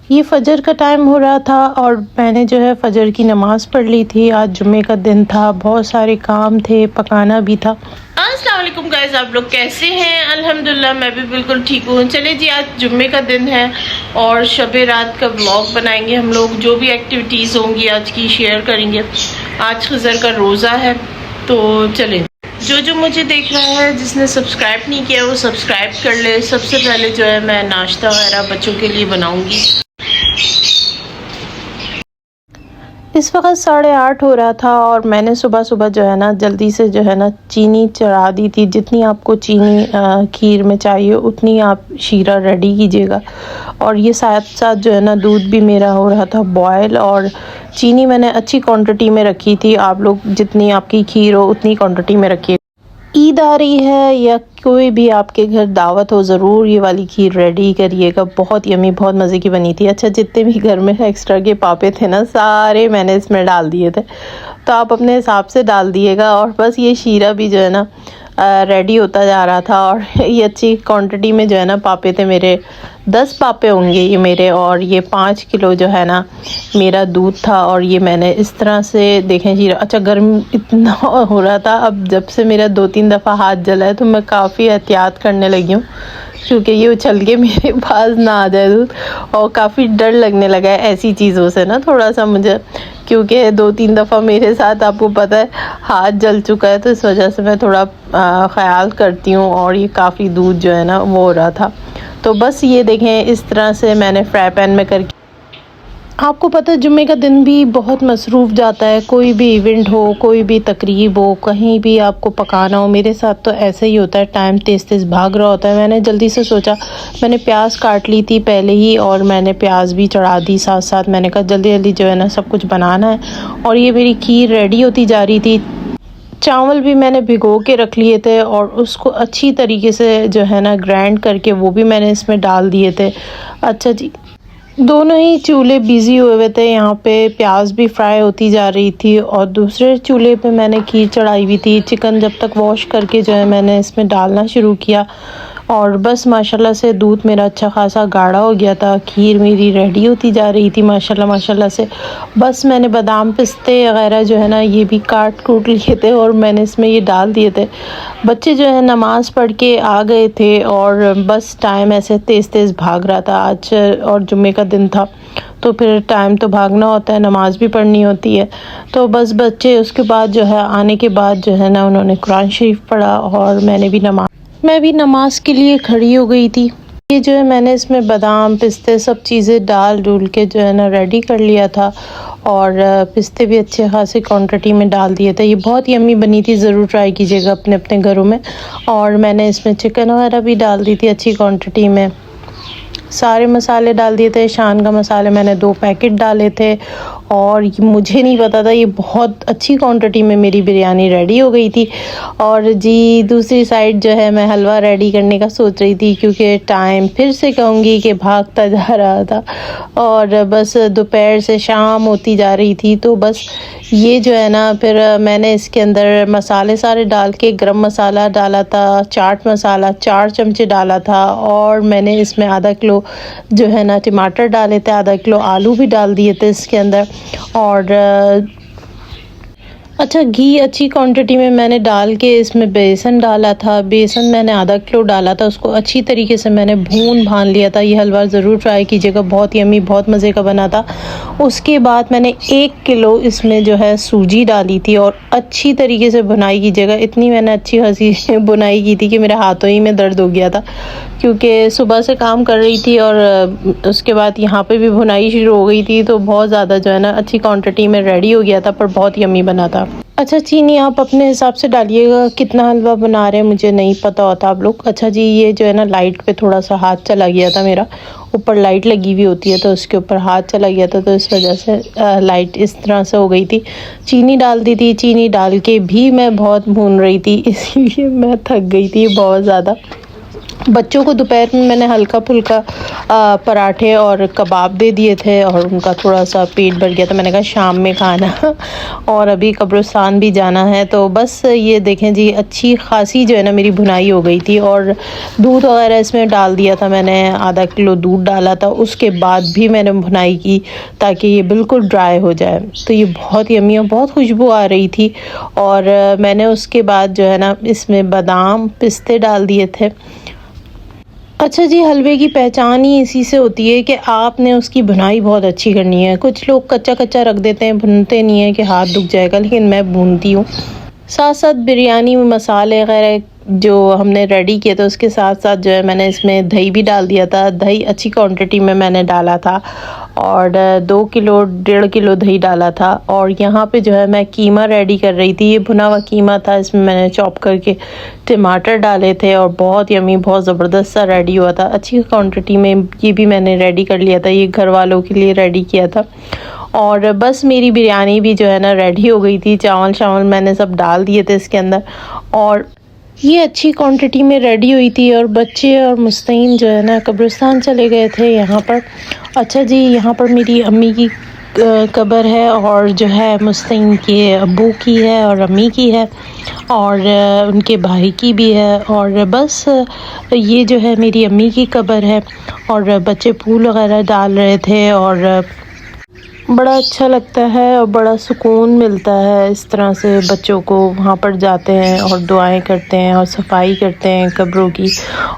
ये फजर का टाइम हो रहा था और मैंने जो है फजर की नमाज़ पढ़ ली थी। आज जुम्मे का दिन था, बहुत सारे काम थे, पकाना भी था। अस्सलाम वालेकुम गाइस, आप लोग कैसे हैं? अल्हम्दुलिल्लाह मैं भी बिल्कुल ठीक हूँ। चले जी, आज जुम्मे का दिन है और शबे रात का व्लॉग बनाएंगे हम लोग। जो भी एक्टिविटीज़ होंगी आज की शेयर करेंगे। आज खज़र का रोज़ा है, तो चले। जो मुझे देख रहा है, जिसने सब्सक्राइब नहीं किया वो सब्सक्राइब कर ले। सबसे पहले जो है मैं नाश्ता वगैरह बच्चों के लिए बनाऊंगी। इस वक्त 8:30 हो रहा था और मैंने सुबह सुबह जो है ना जल्दी से जो है ना चीनी चढ़ा दी थी। जितनी आपको चीनी खीर में चाहिए उतनी आप शीरा रेडी कीजिएगा। और ये साथ साथ जो है ना दूध भी मेरा हो रहा था बॉयल, और चीनी मैंने अच्छी क्वांटिटी में रखी थी। आप लोग जितनी आपकी खीर हो उतनी क्वांटिटी में रखिए। ईद आ रही है या कोई भी आपके घर दावत हो, ज़रूर ये वाली खीर रेडी करिएगा। बहुत यमी, बहुत मज़े की बनी थी। अच्छा, जितने भी घर में एक्स्ट्रा के पापे थे ना, सारे मैंने इसमें डाल दिए थे, तो आप अपने हिसाब से डाल दिएगा। और बस ये शीरा भी जो है ना रेडी होता जा रहा था। और ये अच्छी क्वांटिटी में जो है ना पापे थे मेरे, 10 पापे होंगे ये मेरे। और ये 5 किलो जो है ना मेरा दूध था। और ये मैंने इस तरह से देखें शीरा। अच्छा, गर्म इतना हो रहा था, अब जब से मेरा 2-3 दफ़ा हाथ जला है तो मैं काफ़ी एहतियात करने लगी हूँ, क्योंकि ये उछल के मेरे पास ना आ जाए दूध। और काफ़ी डर लगने लगा है ऐसी चीज़ों से ना, थोड़ा सा मुझे, क्योंकि 2-3 दफ़ा मेरे साथ आपको पता है हाथ जल चुका है, तो इस वजह से मैं थोड़ा ख़याल करती हूँ। और ये काफ़ी दूध जो है ना वो हो रहा था। तो बस ये देखें, इस तरह से मैंने फ्राई पैन में करके। आपको पता है जुम्मे का दिन भी बहुत मसरूफ़ जाता है। कोई भी इवेंट हो, कोई भी तकरीब हो, कहीं भी आपको पकाना हो। मेरे साथ तो ऐसे ही होता है, टाइम तेज़ तेज़ भाग रहा होता है। मैंने जल्दी से सोचा, मैंने प्याज काट ली थी पहले ही और मैंने प्याज भी चढ़ा दी साथ साथ। मैंने कहा जल्दी जल्दी जो है ना सब कुछ बनाना है। और ये मेरी खीर रेडी होती जा रही थी। चावल भी मैंने भिगो के रख लिए थे और उसको अच्छी तरीके से जो है ना ग्राइंड करके वो भी मैंने इसमें डाल दिए थे। अच्छा जी, दोनों ही चूल्हे बिज़ी हुए थे। यहाँ पे प्याज भी फ्राई होती जा रही थी और दूसरे चूल्हे पे मैंने खीर चढ़ाई हुई थी। चिकन जब तक वॉश करके जो है मैंने इसमें डालना शुरू किया। और बस माशाल्लाह से दूध मेरा अच्छा खासा गाढ़ा हो गया था। खीर मेरी रेडी होती जा रही थी माशाल्लाह माशाल्लाह से। बस मैंने बादाम पिस्ते वगैरह जो है ना ये भी काट कूट लिए थे और मैंने इसमें ये डाल दिए थे। बच्चे जो है नमाज़ पढ़ के आ गए थे और बस टाइम ऐसे तेज़ तेज़ भाग रहा था आज, और जुम्मे का दिन था तो फिर टाइम तो भागना होता है, नमाज़ भी पढ़नी होती है। तो बस बच्चे उसके बाद जो है आने के बाद जो है ना उन्होंने कुरान शरीफ पढ़ा और मैं भी नमाज के लिए खड़ी हो गई थी। ये जो है मैंने इसमें बादाम पिस्ते सब चीज़ें डाल डूल के जो है ना रेडी कर लिया था। और पिस्ते भी अच्छे खासी क्वांटिटी में डाल दिए थे। ये बहुत यम्मी बनी थी, ज़रूर ट्राई कीजिएगा अपने अपने घरों में। और मैंने इसमें चिकन वगैरह भी डाल दी थी अच्छी क्वांटिटी में। सारे मसाले डाल दिए थे। शान का मसाले मैंने 2 पैकेट डाले थे। और मुझे नहीं पता था ये बहुत अच्छी क्वांटिटी में मेरी बिरयानी रेडी हो गई थी। और जी दूसरी साइड जो है मैं हलवा रेडी करने का सोच रही थी, क्योंकि टाइम फिर से कहूँगी कि भागता जा रहा था। और बस दोपहर से शाम होती जा रही थी, तो बस ये जो है ना फिर मैंने इसके अंदर मसाले सारे डाल के, गरम मसाला डाला था, चाट मसाला 4 चमचे डाला था। और मैंने इसमें आधा किलो जो है ना टमाटर डाले थे, आधा किलो आलू भी डाल दिए थे इसके अंदर। और अच्छा, घी अच्छी क्वांटिटी में मैंने डाल के इसमें बेसन डाला था। बेसन मैंने आधा किलो डाला था, उसको अच्छी तरीके से मैंने भून भान लिया था। ये हलवा ज़रूर ट्राई कीजिएगा, बहुत यम्मी, बहुत मज़े का बना था। उसके बाद मैंने 1 किलो इसमें जो है सूजी डाली थी और अच्छी तरीके से बुनाई कीजिएगा। इतनी मैंने अच्छी खासी बुनाई की थी कि मेरे हाथों ही में दर्द हो गया था, क्योंकि सुबह से काम कर रही थी और उसके बाद यहाँ पे भी बुनाई शुरू हो गई थी। तो बहुत ज़्यादा जो है ना अच्छी क्वांटिटी में रेडी हो गया था, पर बहुत यम्मी बना था। अच्छा, चीनी आप अपने हिसाब से डालिएगा। कितना हलवा बना रहे हैं मुझे नहीं पता होता आप लोग। अच्छा जी, ये जो है ना लाइट पे थोड़ा सा हाथ चला गया था मेरा। ऊपर लाइट लगी हुई होती है तो उसके ऊपर हाथ चला गया था, तो इस वजह से लाइट इस तरह से हो गई थी। चीनी डाल दी थी। चीनी डाल के भी मैं बहुत भून रही थी, इसीलिए मैं थक गई थी बहुत ज़्यादा। बच्चों को दोपहर में मैंने हल्का फुल्का पराठे और कबाब दे दिए थे और उनका थोड़ा सा पेट भर गया, तो मैंने कहा शाम में खाना और अभी कब्रिस्तान भी जाना है। तो बस ये देखें जी, अच्छी खासी जो है ना मेरी भुनाई हो गई थी और दूध वगैरह इसमें डाल दिया था मैंने, आधा किलो दूध डाला था। उसके बाद भी मैंने भुनाई की ताकि ये बिल्कुल ड्राई हो जाए। तो ये बहुत यम्मी और बहुत खुशबू आ रही थी। और मैंने उसके बाद जो है ना इसमें बादाम पिस्ते डाल दिए थे। अच्छा जी, हलवे की पहचान ही इसी से होती है कि आपने उसकी भुनाई बहुत अच्छी करनी है। कुछ लोग कच्चा कच्चा रख देते हैं, भूनते नहीं है कि हाथ दुख जाएगा, लेकिन मैं भूनती हूँ। साथ साथ बिरयानी में मसाले वगैरह जो हमने रेडी किए थे उसके साथ साथ जो है मैंने इसमें दही भी डाल दिया था। दही अच्छी क्वांटिटी में मैंने डाला था और 2 किलो 1.5 किलो दही डाला था। और यहाँ पे जो है मैं कीमा रेडी कर रही थी। ये भुना हुआ कीमा था, इसमें मैंने चॉप करके टमाटर डाले थे और बहुत यमी, बहुत ज़बरदस्त सा रेडी हुआ था। अच्छी क्वांटिटी में ये भी मैंने रेडी कर लिया था, ये घर वालों के लिए रेडी किया था। और बस मेरी बिरयानी भी जो है ना रेडी हो गई थी। चावल मैंने सब डाल दिए थे इसके अंदर और ये अच्छी क्वांटिटी में रेडी हुई थी। और बच्चे और मुस्तैन जो है ना कब्रिस्तान चले गए थे यहाँ पर। अच्छा जी, यहाँ पर मेरी अम्मी की कब्र है और जो है मुस्तैन के अब्बू की है और अम्मी की है और उनके भाई की भी है। और बस ये जो है मेरी अम्मी की कब्र है और बच्चे फूल वगैरह डाल रहे थे और बड़ा अच्छा लगता है और बड़ा सुकून मिलता है। इस तरह से बच्चों को वहाँ पर जाते हैं और दुआएं करते हैं और सफाई करते हैं कब्रों की।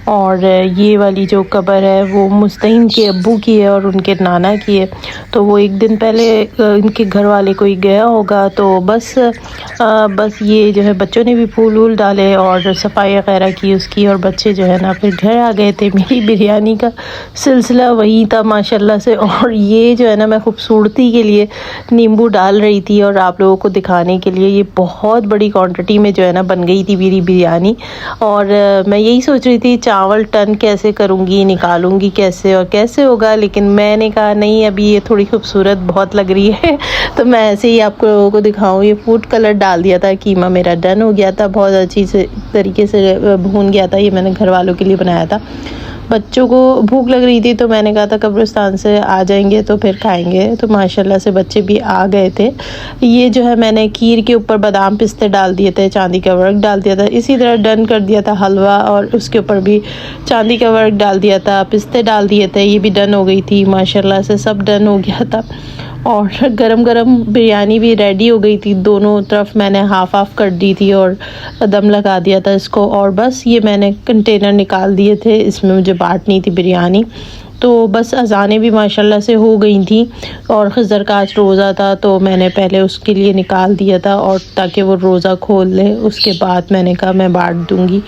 और ये वाली जो कब्र है वो मुस्तैन के अब्बू की है और उनके नाना की है। तो वो एक दिन पहले इनके घर वाले कोई गया होगा, तो बस ये जो है बच्चों ने भी फूल वूल डाले और सफाई वगैरह की उसकी। और बच्चे जो है ना फिर घर आ गए थे। मेरी बिरयानी का सिलसिला वही था माशाल्लाह से। और ये जो है ना मैं खूबसूरती के लिए नींबू डाल रही थी और आप लोगों को दिखाने के लिए। ये बहुत बड़ी क्वांटिटी में जो है ना बन गई थी मेरी बिरयानी। और मैं यही सोच रही थी चावल टन कैसे करूँगी, निकालूंगी कैसे और कैसे होगा, लेकिन मैंने कहा नहीं, अभी ये थोड़ी खूबसूरत बहुत लग रही है तो मैं ऐसे ही आप लोगों को दिखाऊँ। ये फूड कलर डाल दिया था, कीमा मेरा डन हो गया था, बहुत अच्छी से तरीके से भून गया था। ये मैंने घर वालों के लिए बनाया था। बच्चों को भूख लग रही थी तो मैंने कहा था कब्रिस्तान से आ जाएंगे तो फिर खाएंगे, तो माशाल्लाह से बच्चे भी आ गए थे। ये जो है मैंने खीर के ऊपर बादाम पिस्ते डाल दिए थे, चांदी का वर्क डाल दिया था। इसी तरह डन कर दिया था हलवा और उसके ऊपर भी चांदी का वर्क डाल दिया था, पिस्ते डाल दिए थे। ये भी डन हो गई थी माशाल्लाह से, सब डन हो गया था। और गरम गरम बिरयानी भी रेडी हो गई थी। दोनों तरफ मैंने हाफ़ हाफ़ कर दी थी और दम लगा दिया था इसको। और बस ये मैंने कंटेनर निकाल दिए थे, इसमें मुझे बांटनी थी बिरयानी। तो बस अज़ानें भी माशाल्लाह से हो गई थी और खिज़र का आज रोज़ा था तो मैंने पहले उसके लिए निकाल दिया था और ताकि वो रोज़ा खोल ले। उसके बाद मैंने कहा मैं बांट दूँगी।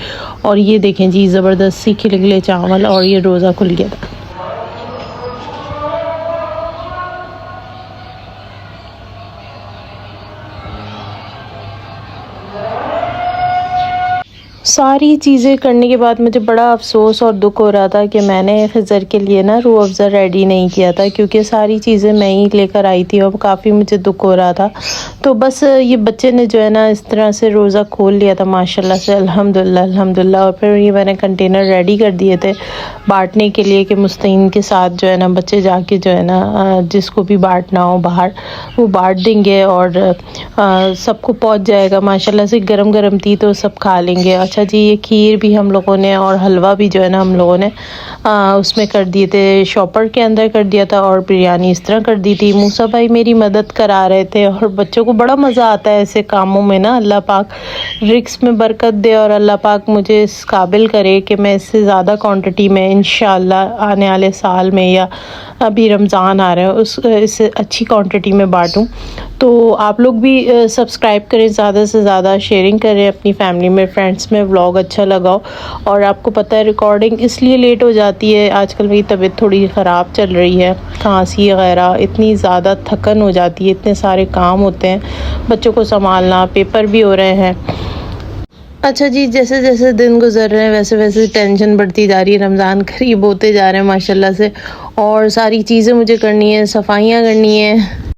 और ये देखें जी, ज़बरदस्त सी खिलखिले चावल और ये रोज़ा खुल गया था। सारी चीज़ें करने के बाद मुझे बड़ा अफ़सोस और दुख हो रहा था कि मैंने खिज़र के लिए ना रूह अफ़ज़ा रेडी नहीं किया था, क्योंकि सारी चीज़ें मैं ही लेकर आई थी और काफ़ी मुझे दुख हो रहा था। तो बस ये बच्चे ने जो है ना इस तरह से रोज़ा खोल लिया था माशाल्लाह से, अल्हम्दुलिल्लाह अल्हम्दुलिल्लाह। और फिर ये मैंने कंटेनर रेडी कर दिए थे बांटने के लिए कि मुस्तैन के साथ जो है ना बच्चे जाके जो है ना जिसको भी बांटना हो बाहर वो बांट देंगे और सबको पहुंच जाएगा। माशाल्लाह से गरम गरम थी तो सब खा लेंगे। अच्छा जी, ये खीर भी हम लोगों ने और हलवा भी जो है ना हम लोगों ने उसमें कर दिए थे, शॉपर के अंदर कर दिया था। और बिरयानी इस तरह कर दी थी। मूसा भाई मेरी मदद करा रहे थे और बच्चों को बड़ा मज़ा आता है ऐसे कामों में ना। अल्लाह पाक रिस्क में बरकत दे और अल्लाह पाक मुझे इस काबिल करे कि मैं इससे ज़्यादा क्वांटिटी में इंशाअल्लाह आने वाले साल में या अभी रमज़ान आ रहा है उस इससे अच्छी क्वांटिटी में बांटूं। तो आप लोग भी सब्सक्राइब करें, ज़्यादा से ज़्यादा शेयरिंग करें अपनी फैमिली में, फ्रेंड्स में। व्लॉग अच्छा लगाओ। और आपको पता है रिकॉर्डिंग इसलिए लेट हो जाती है, आजकल मेरी तबीयत थोड़ी ख़राब चल रही है, खांसी वगैरह, इतनी ज़्यादा थकन हो जाती है, इतने सारे काम होते हैं, बच्चों को संभालना, पेपर भी हो रहे हैं। अच्छा जी, जैसे जैसे दिन गुजर रहे हैं वैसे वैसे टेंशन बढ़ती जा रही है। रमज़ान करीब होते जा रहे हैं माशाल्लाह से और सारी चीज़ें मुझे करनी है, सफाइयाँ करनी है।